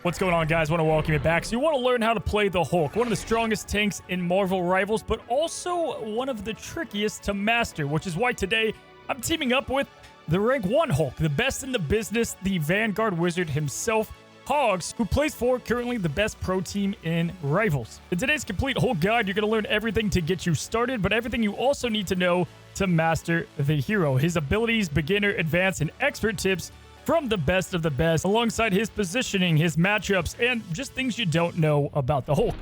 What's going on, guys? I want to welcome you back. So you want to learn how to play the Hulk, one of the strongest tanks in Marvel Rivals, but also one of the trickiest to master, which is why today I'm teaming up with the rank 1 Hulk, the best in the business, the Vanguard Wizard himself, Hogz, who plays for currently the best pro team in Rivals. In today's complete Hulk guide, you're going to learn everything to get you started, but everything you also need to know to master the hero, his abilities, beginner, advanced, and expert tips from the best of the best, alongside his positioning, his matchups, and just things you don't know about the Hulk.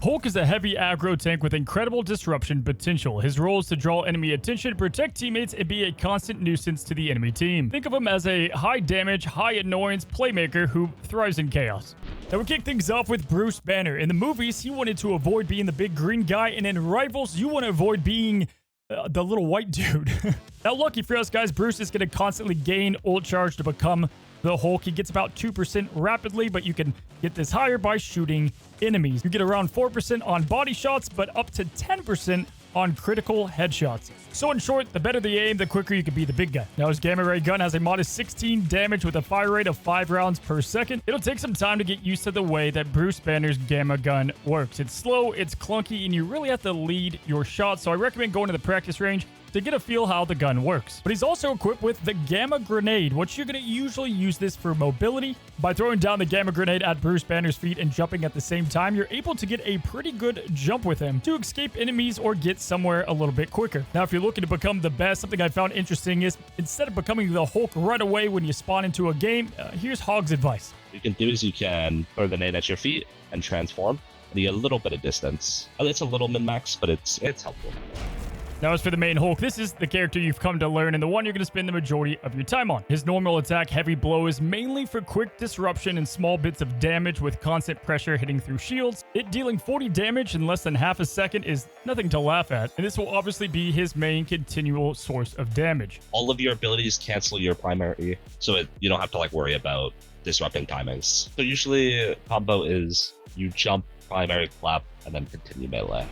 Hulk is a heavy aggro tank with incredible disruption potential. His role is to draw enemy attention, protect teammates, and be a constant nuisance to the enemy team. Think of him as a high damage, high annoyance playmaker who thrives in chaos. Now we kick things off with Bruce Banner. In the movies, he wanted to avoid being the big green guy, and in Rivals, you want to avoid being the little white dude. Now, lucky for us, guys, Bruce is going to constantly gain Ult Charge to become the Hulk. He gets about 2% rapidly, but you can get this higher by shooting enemies. You get around 4% on body shots, but up to 10% on critical headshots. So in short, the better the aim, the quicker you can be the big guy. Now his Gamma Ray gun has a modest 16 damage with a fire rate of 5 rounds per second. It'll take some time to get used to the way that Bruce Banner's Gamma gun works. It's slow, it's clunky, and you really have to lead your shots, so I recommend going to the practice range to get a feel how the gun works. But he's also equipped with the Gamma Grenade, which you're going to usually use this for mobility. By throwing down the Gamma Grenade at Bruce Banner's feet and jumping at the same time, you're able to get a pretty good jump with him to escape enemies or get somewhere a little bit quicker. Now, if you're looking to become the best, something I found interesting is instead of becoming the Hulk right away when you spawn into a game, here's Hog's advice. What you can do is you can throw the nade at your feet and transform. You get a little bit of distance. It's a little min-max, but it's helpful. Now, as for the main Hulk, this is the character you've come to learn and the one you're going to spend the majority of your time on. His normal attack, Heavy Blow, is mainly for quick disruption and small bits of damage with constant pressure hitting through shields. It dealing 40 damage in less than half a second is nothing to laugh at, and this will obviously be his main continual source of damage. All of your abilities cancel your primary, so you don't have to worry about disrupting timings. So usually combo is you jump, primary, clap, and then continue melee.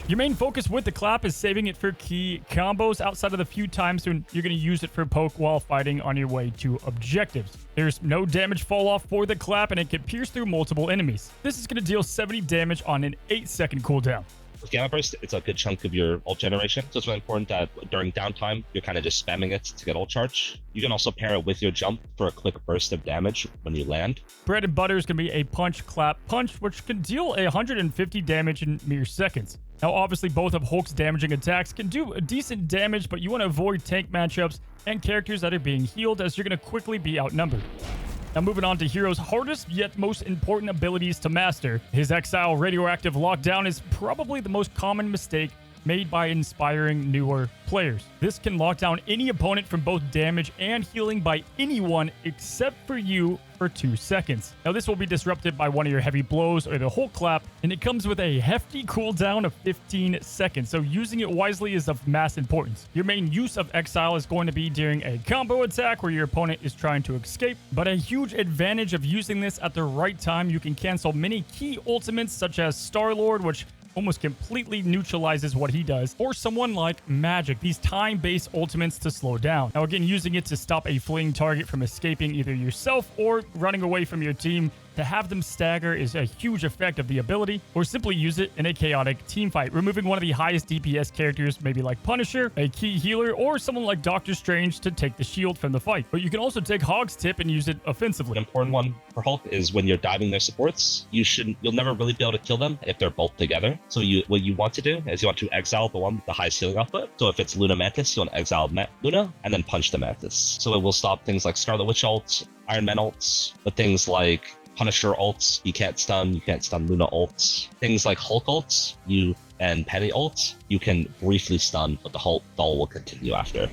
Your main focus with the clap is saving it for key combos outside of the few times when you're going to use it for poke while fighting on your way to objectives. There's no damage fall off for the clap, and it can pierce through multiple enemies. This is going to deal 70 damage on an 8-second cooldown. With Gamma Burst, it's a good chunk of your ult generation, so it's really important that during downtime, you're kind of just spamming it to get ult charge. You can also pair it with your jump for a quick burst of damage when you land. Bread and butter is going to be a punch, clap, punch, which can deal 150 damage in mere seconds. Now, obviously, both of Hulk's damaging attacks can do a decent damage, but you want to avoid tank matchups and characters that are being healed, as you're going to quickly be outnumbered. Now, moving on to Hero's hardest yet most important abilities to master. His Exile Radioactive Lockdown is probably the most common mistake made by inspiring newer players. This can lock down any opponent from both damage and healing by anyone except for you for 2 seconds. Now, this will be disrupted by one of your heavy blows or the Hulk clap, and it comes with a hefty cooldown of 15 seconds, so using it wisely is of mass importance. Your main use of Exile is going to be during a combo attack where your opponent is trying to escape, but a huge advantage of using this at the right time, you can cancel many key ultimates such as Star-Lord, which almost completely neutralizes what he does, or someone like Magic, these time-based ultimates to slow down. Now, again, using it to stop a fleeing target from escaping either yourself or running away from your team, to have them stagger is a huge effect of the ability, or simply use it in a chaotic team fight, removing one of the highest DPS characters, maybe like Punisher, a key healer, or someone like Doctor Strange to take the shield from the fight. But you can also take Hog's tip and use it offensively. An important one for Hulk is when you're diving their supports, you'll never really be able to kill them if they're both together. So what you want to do is you want to exile the one with the highest healing output. So if it's Luna Mantis, you want to exile Luna and then punch the Mantis. So it will stop things like Scarlet Witch ults, Iron Man ults, but things like Punisher ults, you can't stun Luna ults. Things like Hulk ults, and Penny ults, you can briefly stun, but the Hulk will continue after.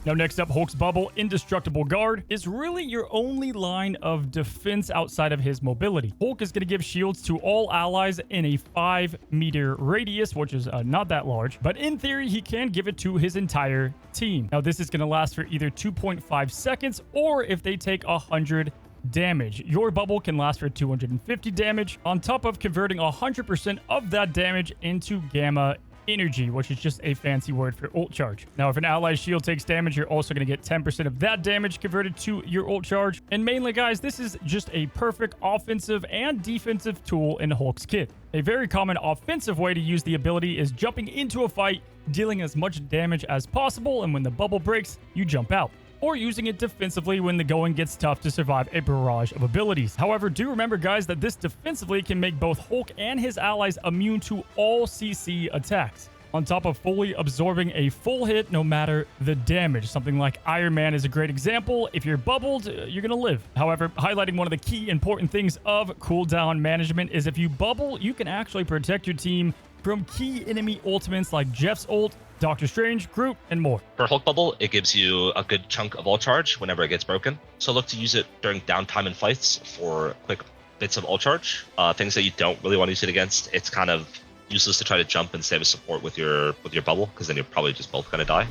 Now, next up, Hulk's bubble, Indestructible Guard, is really your only line of defense outside of his mobility. Hulk is going to give shields to all allies in a 5-meter radius, which is not that large, but in theory, he can give it to his entire team. Now, this is going to last for either 2.5 seconds, or if they take 100 damage. Your bubble can last for 250 damage, on top of converting 100% of that damage into gamma energy, which is just a fancy word for ult charge. Now, if an ally's shield takes damage, you're also going to get 10% of that damage converted to your ult charge. And mainly, guys, this is just a perfect offensive and defensive tool in Hulk's kit. A very common offensive way to use the ability is jumping into a fight, dealing as much damage as possible, and when the bubble breaks, you jump out. Or using it defensively when the going gets tough to survive a barrage of abilities. However, do remember, guys, that this defensively can make both Hulk and his allies immune to all CC attacks, on top of fully absorbing a full hit no matter the damage. Something like Iron Man is a great example. If you're bubbled, you're gonna live. However, highlighting one of the key important things of cooldown management is if you bubble, you can actually protect your team from key enemy ultimates like Jeff's ult, Doctor Strange, Groot, and more. For Hulk Bubble, it gives you a good chunk of ult charge whenever it gets broken. So look to use it during downtime in fights for quick bits of ult charge. Things that you don't really want to use it against, it's kind of useless to try to jump and save a support with your bubble, because then you're probably just both gonna die.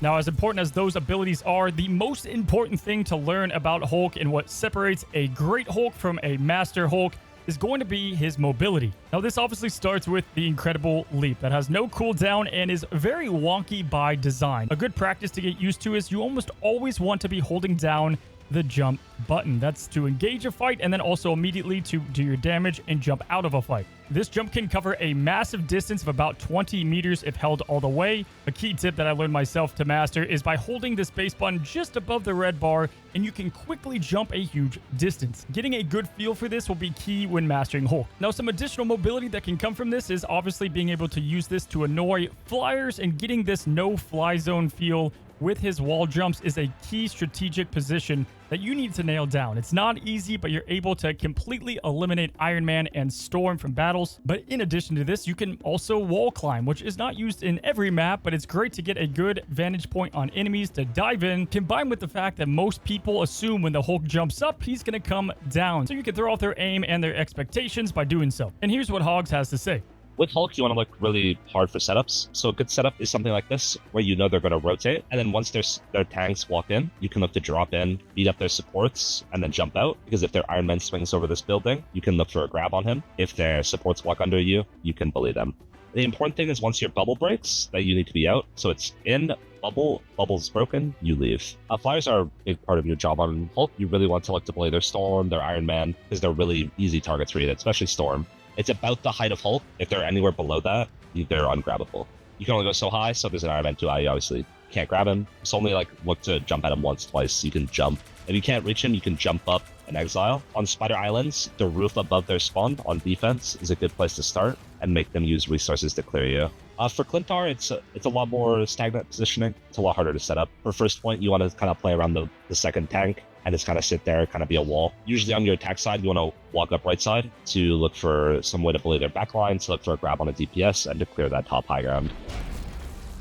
Now, as important as those abilities are, the most important thing to learn about Hulk and what separates a great Hulk from a master Hulk is going to be his mobility. Now, this obviously starts with the incredible leap that has no cooldown and is very wonky by design. A good practice to get used to is you almost always want to be holding down the jump button. That's to engage a fight and then also immediately to do your damage and jump out of a fight. This jump can cover a massive distance of about 20 meters if held all the way. A key tip that I learned myself to master is by holding the space button just above the red bar, and you can quickly jump a huge distance. Getting a good feel for this will be key when mastering Hulk. Now, some additional mobility that can come from this is obviously being able to use this to annoy flyers, and getting this no-fly zone feel with his wall jumps is a key strategic position that you need to nail down. It's not easy, but you're able to completely eliminate Iron Man and Storm from battles. But in addition to this, you can also wall climb, which is not used in every map, but it's great to get a good vantage point on enemies to dive in, combined with the fact that most people assume when the Hulk jumps up, he's going to come down. So you can throw off their aim and their expectations by doing so. And here's what Hogz has to say. With Hulk, you want to look really hard for setups. So a good setup is something like this, where you know they're going to rotate. And then once their tanks walk in, you can look to drop in, beat up their supports, and then jump out. Because if their Iron Man swings over this building, you can look for a grab on him. If their supports walk under you, you can bully them. The important thing is once your bubble breaks, that you need to be out. So it's in, bubble's broken, you leave. Flyers are a big part of your job on Hulk. You really want to look to bully their Storm, their Iron Man, because they're really easy targets for you, especially Storm. It's about the height of Hulk. If they're anywhere below that, they're ungrabbable. You can only go so high, so if there's an Iron Man 2i, you obviously can't grab him. So only look to jump at him once, twice. You can jump. If you can't reach him, you can jump up and Exile. On Spider Islands, the roof above their spawn on defense is a good place to start and make them use resources to clear you. For Clintar, it's a lot more stagnant positioning. It's a lot harder to set up. For first point, you want to kind of play around the second tank and just kind of sit there, kind of be a wall. Usually on your attack side, you want to walk up right side to look for some way to bully their backline, to look for a grab on a DPS, and to clear that top high ground.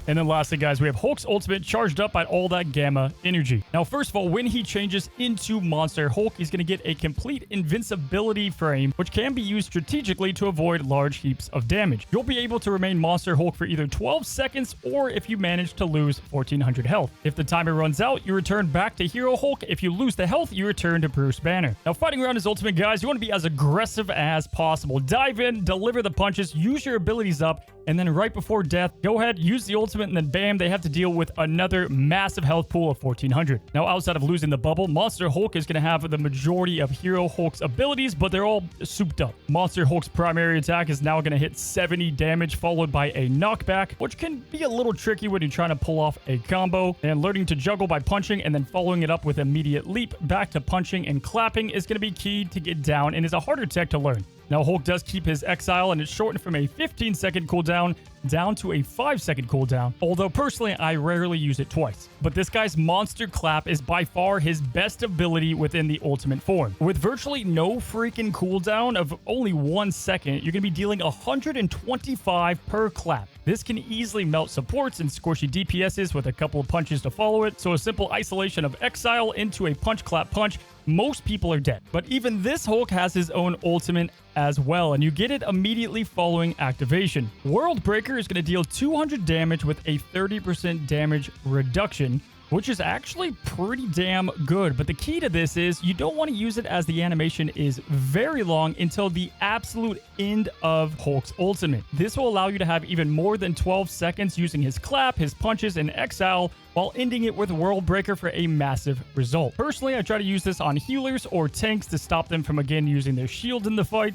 And then lastly, guys, we have Hulk's ultimate charged up by all that gamma energy. Now, first of all, when he changes into Monster Hulk, he's going to get a complete invincibility frame, which can be used strategically to avoid large heaps of damage. You'll be able to remain Monster Hulk for either 12 seconds or if you manage to lose 1400 health. If the timer runs out, you return back to Hero Hulk. If you lose the health, you return to Bruce Banner. Now, fighting around his ultimate, guys, you want to be as aggressive as possible. Dive in, deliver the punches, use your abilities up, and then right before death, go ahead, use the ultimate, and then bam, they have to deal with another massive health pool of 1400. Now, outside of losing the bubble, Monster Hulk is going to have the majority of Hero Hulk's abilities, but they're all souped up. Monster Hulk's primary attack is now going to hit 70 damage, followed by a knockback, which can be a little tricky when you're trying to pull off a combo. And learning to juggle by punching and then following it up with immediate leap back to punching and clapping is going to be key to get down and is a harder tech to learn. Now, Hulk does keep his Exile, and it's shortened from a 15-second cooldown down to a 5-second cooldown, although personally, I rarely use it twice. But this guy's Monster Clap is by far his best ability within the ultimate form. With virtually no freaking cooldown of only 1 second, you're going to be dealing 125 per clap. This can easily melt supports and squishy DPSs with a couple of punches to follow it, so a simple isolation of Exile into a punch clap punch, most people are dead. But even this Hulk has his own ultimate as well, and you get it immediately following activation. World Breaker is going to deal 200 damage with a 30% damage reduction, which is actually pretty damn good. But the key to this is you don't want to use it as the animation is very long until the absolute end of Hulk's ultimate. This will allow you to have even more than 12 seconds using his clap, his punches, and Exile, while ending it with World Breaker for a massive result. Personally, I try to use this on healers or tanks to stop them from again using their shield in the fight.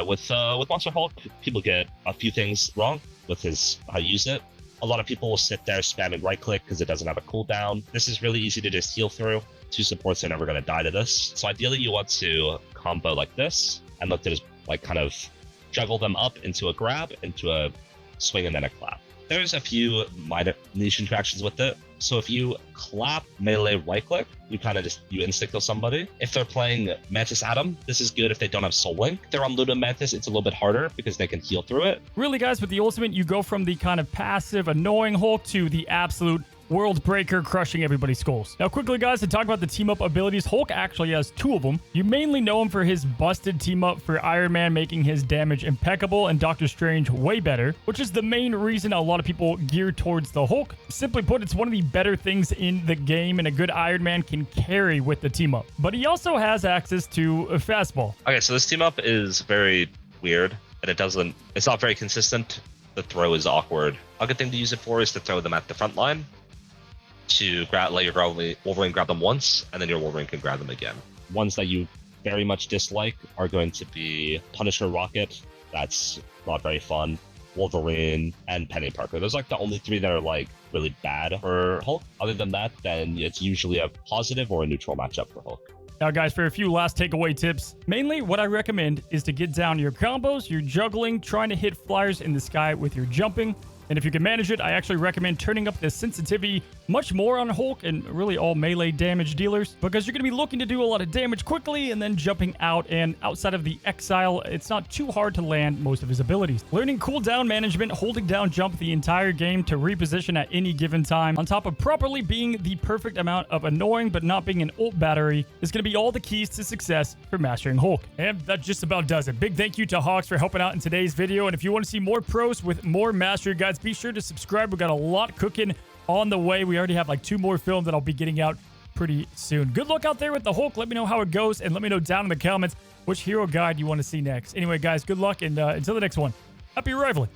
With Monster Hulk, people get a few things wrong with how you use it. A lot of people will sit there spamming right click because it doesn't have a cooldown. This is really easy to just heal through. 2 supports are never going to die to this. So ideally you want to combo like this and look to just like kind of juggle them up into a grab, into a swing, and then a clap. There's a few minor niche interactions with it. So if you clap melee right click, you kind of you insta-kill somebody. If they're playing Mantis Atom, this is good if they don't have Soul Link. If they're on Luna Mantis, it's a little bit harder because they can heal through it. Really, guys, with the ultimate, you go from the kind of passive, annoying Hulk to the absolute World Breaker, crushing everybody's skulls. Now, quickly, guys, to talk about the team-up abilities, Hulk actually has 2 of them. You mainly know him for his busted team-up for Iron Man, making his damage impeccable, and Doctor Strange way better, which is the main reason a lot of people gear towards the Hulk. Simply put, it's one of the better things in the game, and a good Iron Man can carry with the team-up. But he also has access to a fastball. Okay, so this team-up is very weird, and it's not very consistent. The throw is awkward. A good thing to use it for is to throw them at the front line, to let your Wolverine grab them once, and then your Wolverine can grab them again. Ones that you very much dislike are going to be Punisher Rocket. That's not very fun. Wolverine and Penny Parker. Those are like the only 3 that are like really bad for Hulk. Other than that, then it's usually a positive or a neutral matchup for Hulk. Now, guys, for a few last takeaway tips, mainly what I recommend is to get down your combos, your juggling, trying to hit flyers in the sky with your jumping. And if you can manage it, I actually recommend turning up the sensitivity much more on Hulk and really all melee damage dealers, because you're going to be looking to do a lot of damage quickly and then jumping out. And outside of the Exile, it's not too hard to land most of his abilities. Learning cooldown management, holding down jump the entire game to reposition at any given time, on top of properly being the perfect amount of annoying but not being an ult battery, is going to be all the keys to success for mastering Hulk. And that just about does it. Big thank you to Hogz for helping out in today's video. And if you want to see more pros with more mastery guides, be sure to subscribe. We got a lot cooking on the way. We already have like 2 more films that I'll be getting out pretty soon. Good luck out there with the Hulk. Let me know how it goes, and let me know down in the comments which hero guide you want to see next. Anyway, guys, good luck, and until the next one, happy rivaling.